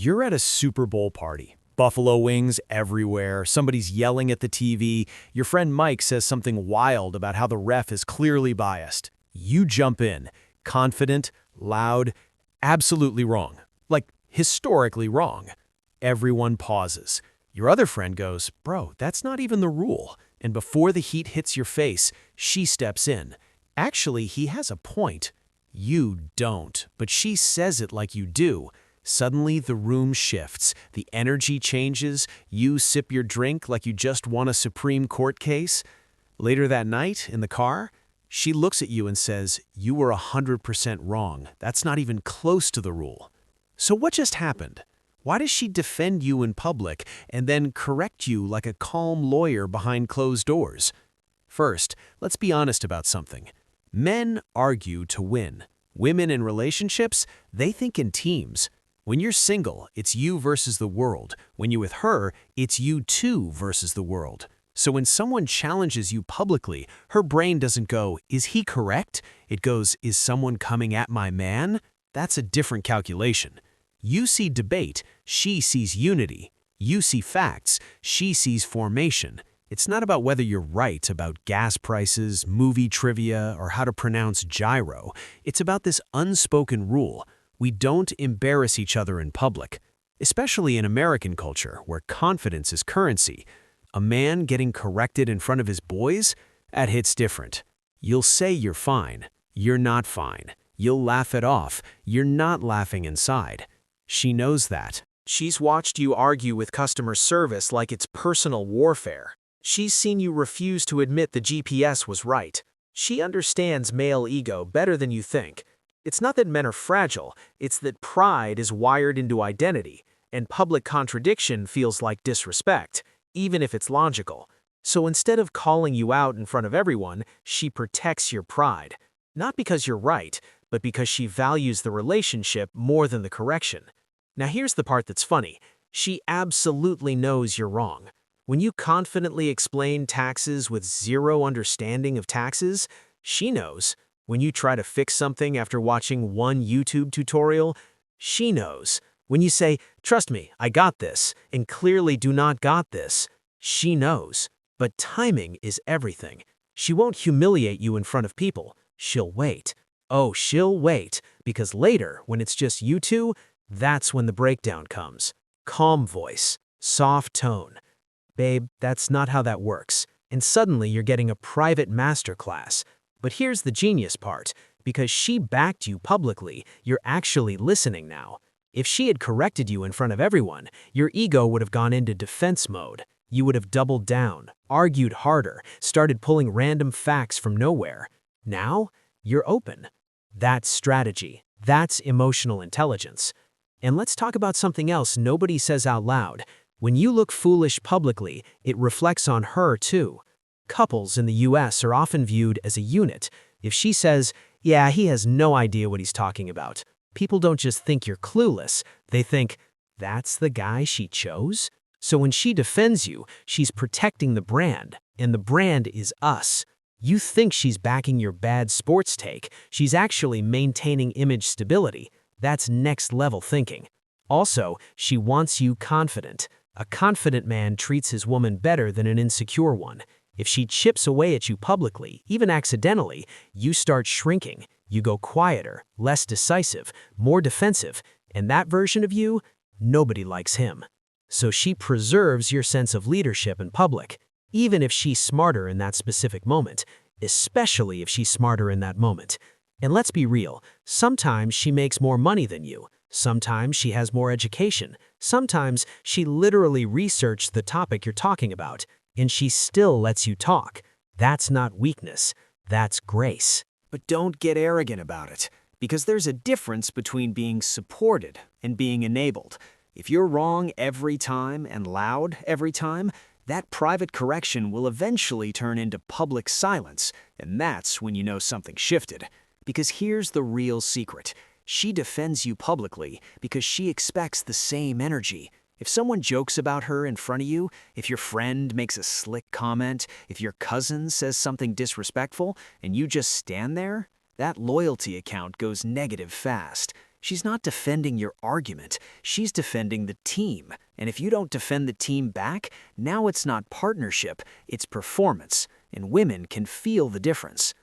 You're at a Super Bowl party. Buffalo wings everywhere, somebody's yelling at the TV, your friend Mike says something wild about how the ref is clearly biased. You jump in, confident, loud, absolutely wrong. Like, historically wrong. Everyone pauses. Your other friend goes, "Bro, that's not even the rule." And before the heat hits your face, she steps in. Actually, he has a point. You don't, but she says it like you do. Suddenly, the room shifts, the energy changes, you sip your drink like you just won a Supreme Court case. Later that night, in the car, she looks at you and says, "You were 100% wrong. That's not even close to the rule." So what just happened? Why does she defend you in public and then correct you like a calm lawyer behind closed doors? First, let's be honest about something. Men argue to win. Women in relationships, they think in teams. When you're single, it's you versus the world. When you're with her, it's you two versus the world. So when someone challenges you publicly, her brain doesn't go, "Is he correct?" It goes, "Is someone coming at my man?" That's a different calculation. You see debate, she sees unity. You see facts, she sees formation. It's not about whether you're right about gas prices, movie trivia, or how to pronounce gyro. It's about this unspoken rule. We don't embarrass each other in public, especially in American culture where confidence is currency. A man getting corrected in front of his boys? That hits different. You'll say you're fine. You're not fine. You'll laugh it off. You're not laughing inside. She knows that. She's watched you argue with customer service like it's personal warfare. She's seen you refuse to admit the GPS was right. She understands male ego better than you think. It's not that men are fragile, it's that pride is wired into identity, and public contradiction feels like disrespect, even if it's logical. So instead of calling you out in front of everyone, she protects your pride. Not because you're right, but because she values the relationship more than the correction. Now here's the part that's funny. She absolutely knows you're wrong. When you confidently explain taxes with zero understanding of taxes, she knows. When you try to fix something after watching one YouTube tutorial, she knows. When you say, "Trust me, I got this," and clearly do not got this, she knows. But timing is everything. She won't humiliate you in front of people. She'll wait. Oh, she'll wait, because later, when it's just you two, that's when the breakdown comes. Calm voice, soft tone. "Babe, that's not how that works." And suddenly you're getting a private masterclass. But here's the genius part. Because she backed you publicly, you're actually listening now. If she had corrected you in front of everyone, your ego would have gone into defense mode. You would have doubled down, argued harder, started pulling random facts from nowhere. Now, you're open. That's strategy. That's emotional intelligence. And let's talk about something else nobody says out loud. When you look foolish publicly, it reflects on her too. Couples in the US are often viewed as a unit. If she says, "Yeah, he has no idea what he's talking about," people don't just think you're clueless. They think, "That's the guy she chose?" So when she defends you, she's protecting the brand, and the brand is us. You think she's backing your bad sports take. She's actually maintaining image stability. That's next-level thinking. Also, she wants you confident. A confident man treats his woman better than an insecure one. If she chips away at you publicly, even accidentally, you start shrinking. You go quieter, less decisive, more defensive, and that version of you, nobody likes him. So she preserves your sense of leadership in public, even if she's smarter in that specific moment, especially if she's smarter in that moment. And let's be real, sometimes she makes more money than you. Sometimes she has more education. Sometimes she literally researched the topic you're talking about, and she still lets you talk. That's not weakness. That's grace. But don't get arrogant about it, because there's a difference between being supported and being enabled. If you're wrong every time and loud every time, that private correction will eventually turn into public silence, and that's when you know something shifted. Because here's the real secret. She defends you publicly because she expects the same energy. If someone jokes about her in front of you, if your friend makes a slick comment, if your cousin says something disrespectful, and you just stand there, that loyalty account goes negative fast. She's not defending your argument, she's defending the team. And if you don't defend the team back, now it's not partnership, it's performance. And women can feel the difference.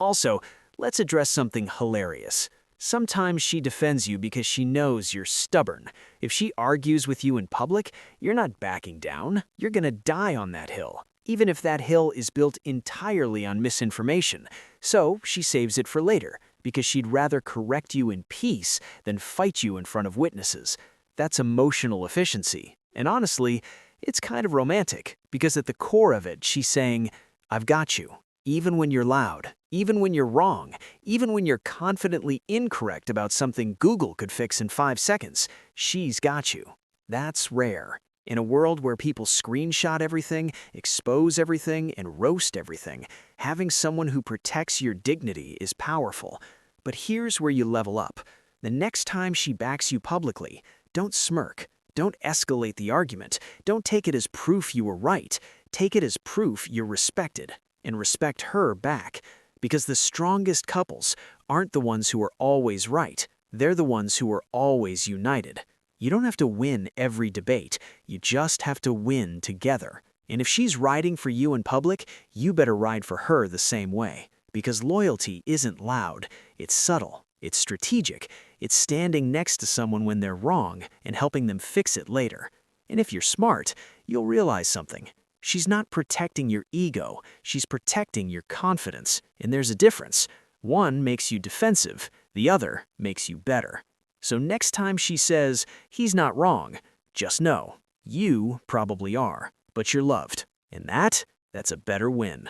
Also, let's address something hilarious. Sometimes she defends you because she knows you're stubborn. If she argues with you in public, you're not backing down. You're gonna die on that hill, even if that hill is built entirely on misinformation. So she saves it for later, because she'd rather correct you in peace than fight you in front of witnesses. That's emotional efficiency. And honestly, it's kind of romantic, because at the core of it, she's saying, I've got you. Even when you're loud, even when you're wrong, even when you're confidently incorrect about something Google could fix in 5 seconds, she's got you. That's rare. In a world where people screenshot everything, expose everything, and roast everything, having someone who protects your dignity is powerful. But here's where you level up. The next time she backs you publicly, don't smirk. Don't escalate the argument. Don't take it as proof you were right. Take it as proof you're respected. And respect her back. Because the strongest couples aren't the ones who are always right. They're the ones who are always united. You don't have to win every debate. You just have to win together. And if she's riding for you in public, you better ride for her the same way. Because loyalty isn't loud. It's subtle. It's strategic. It's standing next to someone when they're wrong and helping them fix it later. And if you're smart, you'll realize something. She's not protecting your ego, she's protecting your confidence. And there's a difference. One makes you defensive, the other makes you better. So next time she says, he's not wrong, just know, you probably are, but you're loved. And that's a better win.